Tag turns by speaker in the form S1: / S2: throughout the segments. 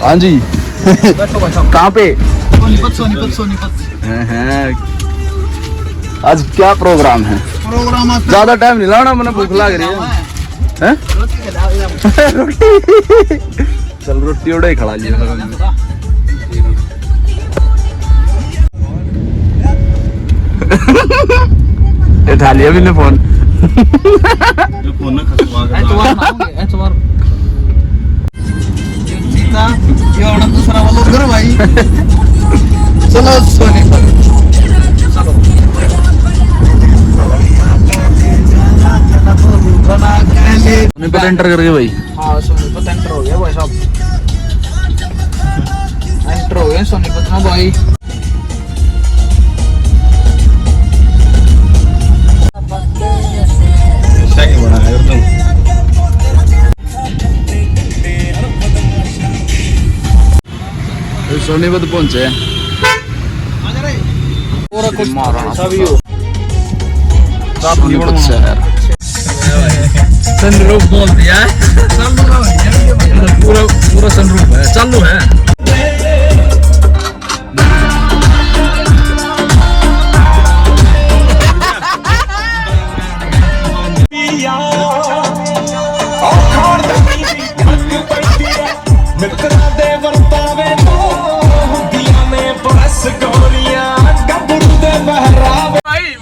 S1: हाँ जी। कहाँ पे?
S2: सोनीपत।
S1: हैं। आज क्या प्रोग्राम है?
S2: प्रोग्राम
S1: ज्यादा टाइम नहीं लाना, मैंने भूख लग रही है। हैं? रोटी। चल रोटी उड़ा ही खड़ा लिया। उठा लिया मैंने फोन।
S2: दूसरा वाला उधर भाई। चलो सोनीपत।
S1: सोनीपत एंटर कर गए भाई।
S2: हाँ सोनीपत एंटर हो गया भाई साहब। एंटर हो गए सोनीपत में भाई।
S1: सोनीपत पहुंचे
S2: पूरा कुछ
S1: महाराणा
S2: सभी
S1: सोनीपत शहर।
S2: सनरूफ बोल दिया पूरा पूरा सनरूफ है, चालू है।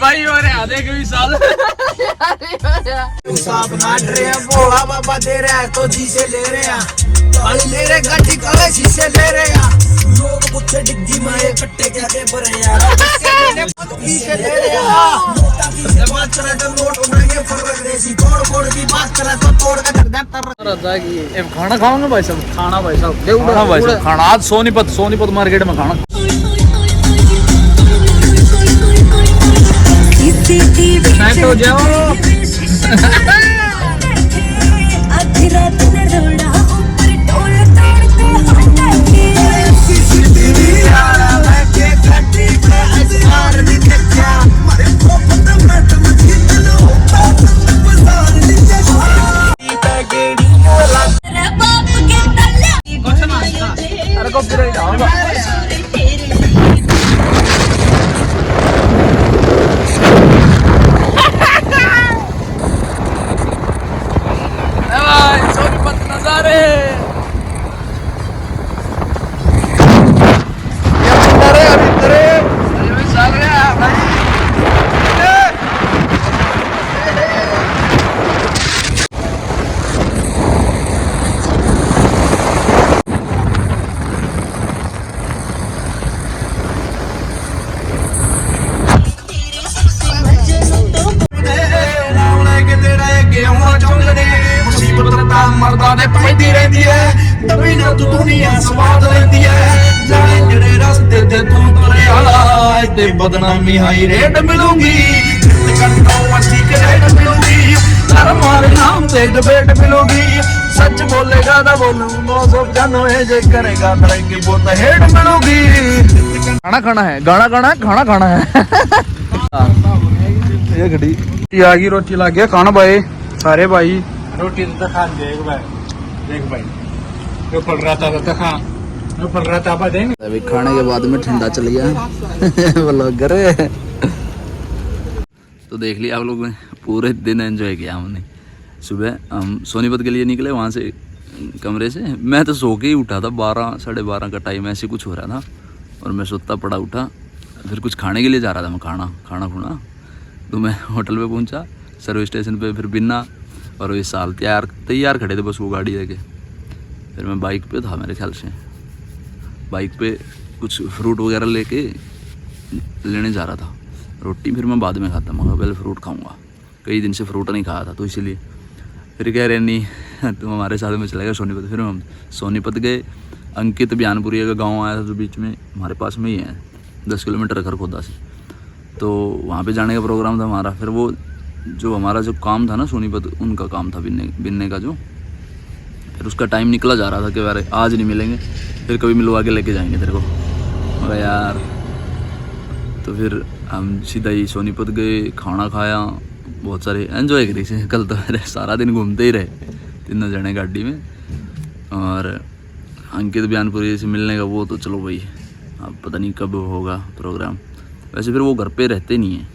S2: भाई हो रहे आधे के भी साल
S3: साहब नाट रहे हैं, भोला बाबा दे रहा है तो जी से ले रहे हैं भाई, मेरे गाड़ी काले शीशे ले रहे हैं लोग मुझसे डिग्गी में कट्टे कहते भरे यार शीशे ले रहे हैं। बात करें तो नोट उठाएंगे फर्क देसी तोड़ की बात करें तो तोड़ के धर देता।
S2: खाना खाओगे भाई साहब? खाना भाई साहब
S1: खाना भाई साहब, खाना आज सोनीपत मार्केट में खाना।
S2: सेट हो जाओ।
S3: मर्दा ने पैदी रहती है तभी ना तू दुनिया स्वाद लेती है जाने तेरे रास्ते ते तू तुरे आए ते बदनामी हाई रेट मिलूंगी कंट्रोवर्सी के रेट मिलूंगी घर मारे नाम ते डिबेट मिलूंगी सच बोलेगा ना बोलूं नो सब जानो है जे करेगा तरक्की वो तो हेट मिलूंगी।
S1: खाना खाना है, गाना गाना है, खाना खाना है। ये घड़ी आ गई, रोटी ला गया खाना भाई सारे भाई।
S2: रोटी तो खा देख भाई जो पड़ रहा था तो खा जो पड़ रहा था आप देंगे।
S1: अभी खाने के बाद में ठंडा चल गया ब्लॉगर। तो देख लिया आप लोगों ने, पूरे दिन एंजॉय किया हमने। सुबह हम सोनीपत के लिए निकले वहाँ से कमरे से। मैं तो सो के ही उठा था, 12 साढ़े 12 का टाइम ऐसे कुछ हो रहा था और मैं सोता पड़ा उठा। फिर कुछ खाने के लिए जा रहा था मैं, खाना खुना। तो मैं होटल पे पहुंचा, सर्विस स्टेशन पे, फिर बिन्ना और ये साल तैयार खड़े थे बस वो गाड़ी लेके। फिर मैं बाइक पे था, मेरे ख्याल से बाइक पे कुछ फ्रूट वगैरह लेके लेने जा रहा था। रोटी फिर मैं बाद में खाता, मगर पहले फ्रूट खाऊंगा, कई दिन से फ्रूट नहीं खाया था तो इसीलिए। फिर कह रहे नहीं तुम हमारे साथ में चले गए सोनीपत। फिर हम सोनीपत गए। अंकित बयानपुरी का गाँव आया था जो बीच में हमारे पास में ही है, 10 किलोमीटर खरखोदा से। तो वहाँ पे जाने का प्रोग्राम था हमारा। फिर वो जो हमारा जो काम था ना सोनीपत, उनका काम था बिनने का जो, फिर उसका टाइम निकला जा रहा था कि यार आज नहीं मिलेंगे, फिर कभी मिलवा के लेके जाएंगे तेरे को। मगर यार तो फिर हम सीधा ही सोनीपत गए, खाना खाया, बहुत सारे एंजॉय करी से। कल तो सारा दिन घूमते ही रहे 3 जने गाड़ी में। और अंकित बयानपुरी से मिलने का वो तो चलो भाई, अब पता नहीं कब होगा प्रोग्राम। वैसे फिर वो घर पे रहते नहीं है,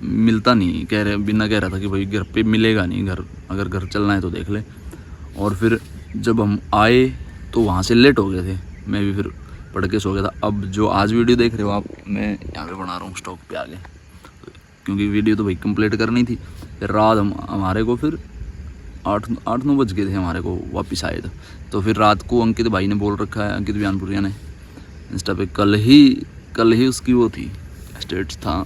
S1: मिलता नहीं, कह रहा था कि भाई घर पे मिलेगा नहीं, घर अगर घर चलना है तो देख ले। और फिर जब हम आए तो वहाँ से लेट हो गए थे, मैं भी फिर पढ़ के सो गया था। अब जो आज वीडियो देख रहे हो आप, मैं यहाँ पे बना रहा हूँ स्टॉक पे आगे, क्योंकि वीडियो तो भाई कंप्लीट करनी थी। फिर रात हमारे को फिर 8-9 बज गए थे हमारे को वापस आए तो फिर रात को अंकित भाई ने बोल रखा है, अंकित बयानपुरिया ने इंस्टा पे, कल ही उसकी वो थी, स्टेटस था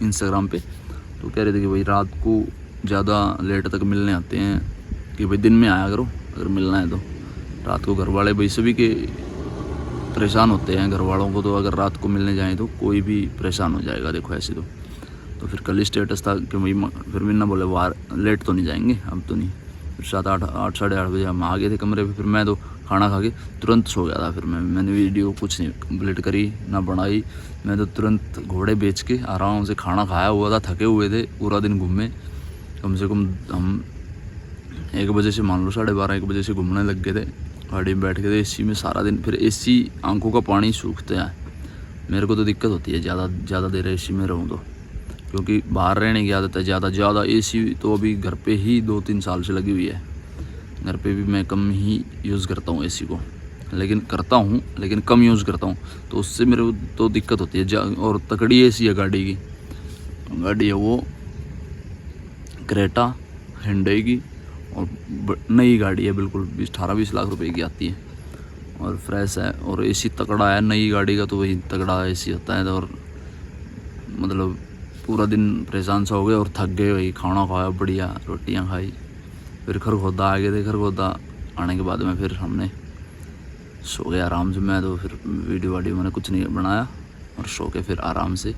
S1: इंस्टाग्राम पे, तो कह रहे थे कि भाई रात को ज़्यादा लेट तक मिलने आते हैं, कि भाई दिन में आया करो अगर मिलना है तो। रात को घर वाले भाई सभी के परेशान होते हैं, घर वालों को तो अगर रात को मिलने जाएं तो कोई भी परेशान हो जाएगा, देखो ऐसे तो फिर कल ही स्टेटस था कि भाई, फिर मिन्ना बोले वार लेट तो नहीं जाएंगे, अब तो नहीं। फिर 7-8 साढ़े 8 बजे हम आ गए थे कमरे पे। फिर मैं तो खाना खा के तुरंत सो गया था। फिर मैंने वीडियो कुछ नहीं कंप्लीट करी ना बनाई, मैं तो तुरंत घोड़े बेच के आराम से खाना खाया हुआ था, थके हुए थे, पूरा दिन घूमे। कम से कम हम 1 बजे से मान लो 12:30-1 बजे से घूमने लग गए थे, गाड़ी में बैठ के थे एसी में सारा दिन। फिर एसी आंखों का पानी सूखता है, मेरे को तो दिक्कत होती है ज़्यादा देर एसी में रहूँ तो, क्योंकि बाहर रहने की आदत है ज़्यादा। एसी तो अभी घर पे ही 2-3 साल से लगी हुई है, घर पे भी मैं कम ही यूज़ करता हूँ एसी को, लेकिन कम यूज़ करता हूँ, तो उससे मेरे को तो दिक्कत होती है। और तकड़ी एसी है गाड़ी है वो क्रेटा हिंडई की, और नई गाड़ी है बिल्कुल, 18-20 लाख रुपए की आती है, और फ्रेश है, और एसी तकड़ा है। नई गाड़ी का तो वही तगड़ा एसी होता है। और मतलब पूरा दिन परेशान सा हो गए और थक गए, वही खाना खाया बढ़िया, रोटियां खाई। फिर खरगोदा आ गए थे, खरगोदा आने के बाद में फिर हमने सो गए आराम से। मैं तो फिर वीडियो मैंने कुछ नहीं बनाया, और सो के फिर आराम से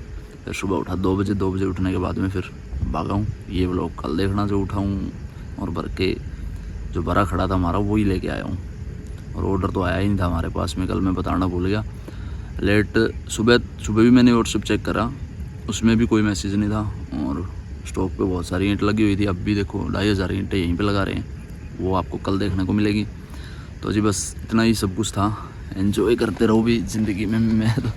S1: फिर सुबह उठा 2 बजे उठने के बाद में फिर भागा हूँ। ये व्लॉग कल देखना जो उठा हूँ, और भर के जो भरा खड़ा था हमारा वही लेके आया हूँ, और ऑर्डर तो आया ही नहीं था हमारे पास में, कल मैं बताना भूल गया। लेट सुबह भी मैंने व्हाट्सएप चेक करा, उसमें भी कोई मैसेज नहीं था, और स्टॉक पे बहुत सारी ईंट लगी हुई थी। अब भी देखो 2500 ईंटें यहीं पे लगा रहे हैं, वो आपको कल देखने को मिलेगी। तो जी बस इतना ही सब कुछ था, एंजॉय करते रहो भी ज़िंदगी में। मैं तो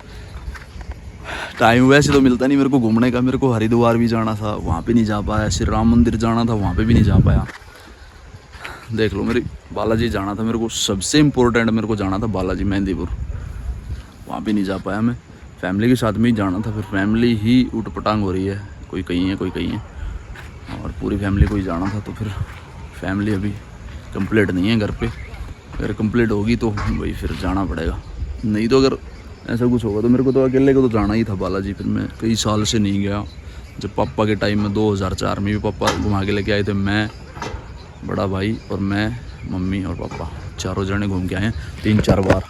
S1: टाइम वैसे तो मिलता नहीं मेरे को घूमने का, मेरे को हरिद्वार भी जाना था, वहाँ पे नहीं जा पाया। श्री राम मंदिर जाना था, वहाँ पे भी नहीं जा पाया। देख लो, मेरे बालाजी जाना था, मेरे को सबसे इम्पोर्टेंट मेरे को जाना था बालाजी मेहंदीपुर, वहाँ पे नहीं जा पाया। मैं फैमिली के साथ में ही जाना था, फिर फैमिली ही उठपटांग हो रही है, कोई कहीं है, और पूरी फैमिली को ही जाना था। तो फिर फैमिली अभी कंप्लीट नहीं है घर पे, अगर कंप्लीट होगी तो भाई फिर जाना पड़ेगा। नहीं तो अगर ऐसा कुछ होगा तो मेरे को तो अकेले को तो जाना ही था बालाजी। फिर मैं कई साल से नहीं गया। जब पापा के टाइम में 2004 में भी पापा घुमा के लेके आए थे, मैं, बड़ा भाई और मैं, मम्मी और पापा चारों जने घूम के आए हैं 3-4 बार।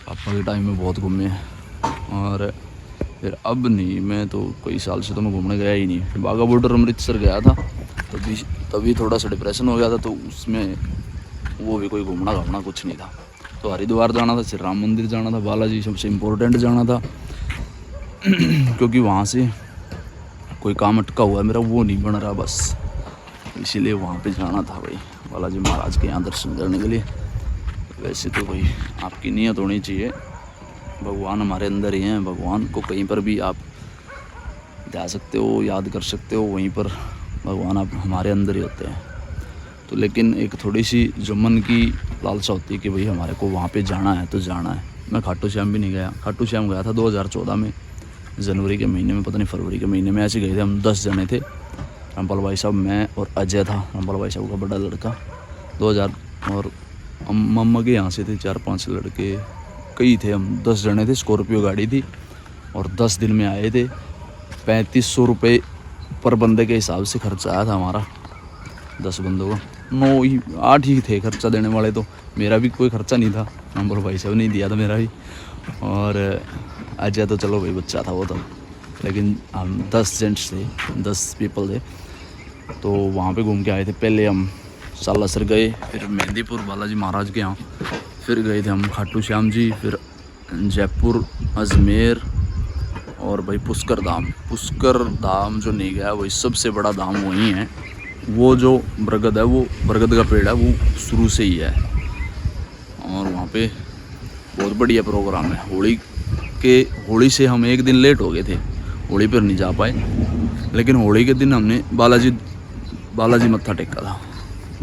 S1: पापा के टाइम में बहुत घूमे हैं, और फिर अब नहीं, मैं तो कई साल से तो मैं घूमने गया ही नहीं। बाघा बॉर्डर अमृतसर गया था, तभी थोड़ा सा डिप्रेशन हो गया था, तो उसमें वो भी कोई घूमना कुछ नहीं था। तो हरिद्वार जाना था, श्री राम मंदिर जाना था, बालाजी सबसे इम्पोर्टेंट जाना था, क्योंकि वहाँ से कोई काम अटका हुआ है मेरा, वो नहीं बन रहा बस, इसीलिए वहाँ पे जाना था भाई, बालाजी महाराज के यहाँ दर्शन करने के लिए। वैसे तो भाई आपकी नीयत होनी चाहिए, भगवान हमारे अंदर ही हैं, भगवान को कहीं पर भी आप जा सकते हो, याद कर सकते हो, वहीं पर भगवान आप हमारे अंदर ही होते हैं। तो लेकिन एक थोड़ी सी जो मन की लालसा होती है कि भाई हमारे को वहाँ पे जाना है तो जाना है। मैं खाटू श्याम भी नहीं गया, खाटू श्याम गया था 2014 में, जनवरी के महीने में, पता नहीं फरवरी के महीने में, ऐसे गए थे हम 10 जने थे, रामपाल भाई साहब, मैं और अजय था, रामपाल भाई साहब का बड़ा लड़का, 2000। और मम्मा के यहाँ से थे 4-5 लड़के, कई थे, हम 10 जने थे, स्कॉर्पियो गाड़ी थी, और 10 दिन में आए थे। 3500 रुपये पर बंदे के हिसाब से खर्चा आया था हमारा, 10 बंदों का। 8 ही थे खर्चा देने वाले, तो मेरा भी कोई खर्चा नहीं था, रामपाल भाई साहब नहीं दिया था मेरा भी, और अजय तो चलो भाई बच्चा था वो तो, लेकिन हम 10 जेंट्स थे, 10 पीपल थे। तो वहाँ पे घूम के आए थे। पहले हम सालासर गए, फिर मेहंदीपुर बालाजी महाराज के यहाँ, फिर गए थे हम खाटू श्याम जी, फिर जयपुर, अजमेर, और भाई पुष्कर धाम जो नहीं गया, वही सबसे बड़ा धाम वही है। वो जो बरगद है, वो बरगद का पेड़ है, वो शुरू से ही है। और वहाँ पे बहुत बढ़िया प्रोग्राम है। होली से हम एक दिन लेट हो गए थे, होली पर नहीं जा पाए, लेकिन होली के दिन हमने बालाजी मत्था टेका था,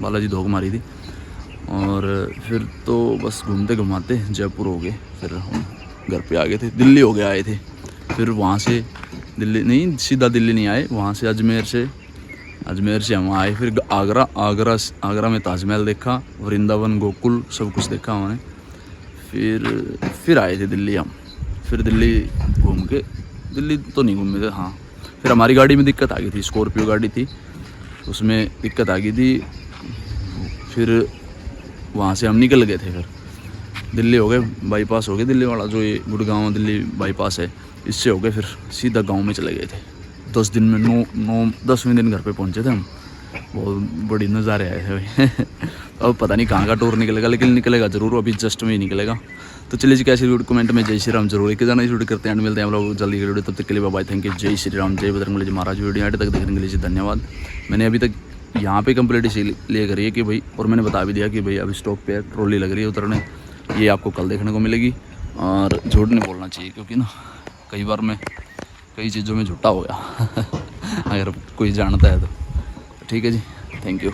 S1: बालाजी धोख मारी थी। और फिर तो बस घूमते घुमाते जयपुर हो गए, फिर हम घर पे आ गए थे। दिल्ली हो गए आए थे, फिर वहाँ से दिल्ली नहीं, सीधा दिल्ली नहीं आए, वहाँ से अजमेर से हम आए, फिर आगरा में ताजमहल देखा, वृंदावन, गोकुल सब कुछ देखा हमने। फिर आए थे दिल्ली हम। फिर दिल्ली घूम के, दिल्ली तो नहीं घूमे थे, हाँ, फिर हमारी गाड़ी में दिक्कत आ गई थी, स्कॉर्पियो गाड़ी थी, उसमें दिक्कत आ गई थी। फिर वहाँ से हम निकल गए थे, फिर दिल्ली हो गए, बाईपास हो गए दिल्ली वाला, जो ये गुड़गांव दिल्ली बाईपास है, इससे हो गए, फिर सीधा गांव में चले गए थे। 10 दिन में 10वें दिन घर पे पहुँचे थे हम। बहुत बड़ी नज़ारे आए थे भाई। अब पता नहीं कहाँ का टूर निकलेगा, लेकिन निकलेगा ज़रूर, अभी जस्ट में ही निकलेगा। तो चलिए जी, कैसी वीडियो कमेंट में जय श्री राम जरूर एक जाना, इस वीडियो करते हैं, मिलते हैं हम लोग जल्दी वीडियो, तब तक के लिए बाय, थैंक यू, जय श्री राम, जय बजरंगबली जी महाराज। वीडियो आगे तक देखने के लिए धन्यवाद। मैंने अभी तक यहाँ पे कंप्लीट इसीलिए करी है कि भाई, और मैंने बता भी दिया कि भाई अभी स्टॉक पे ट्रॉली लग रही है उतरने, ये आपको कल देखने को मिलेगी। और झूठ नहीं बोलना चाहिए, क्योंकि ना कई बार मैं कई चीज़ों में झूठा हो गया। अगर कोई जानता है तो ठीक है जी, थैंक यू।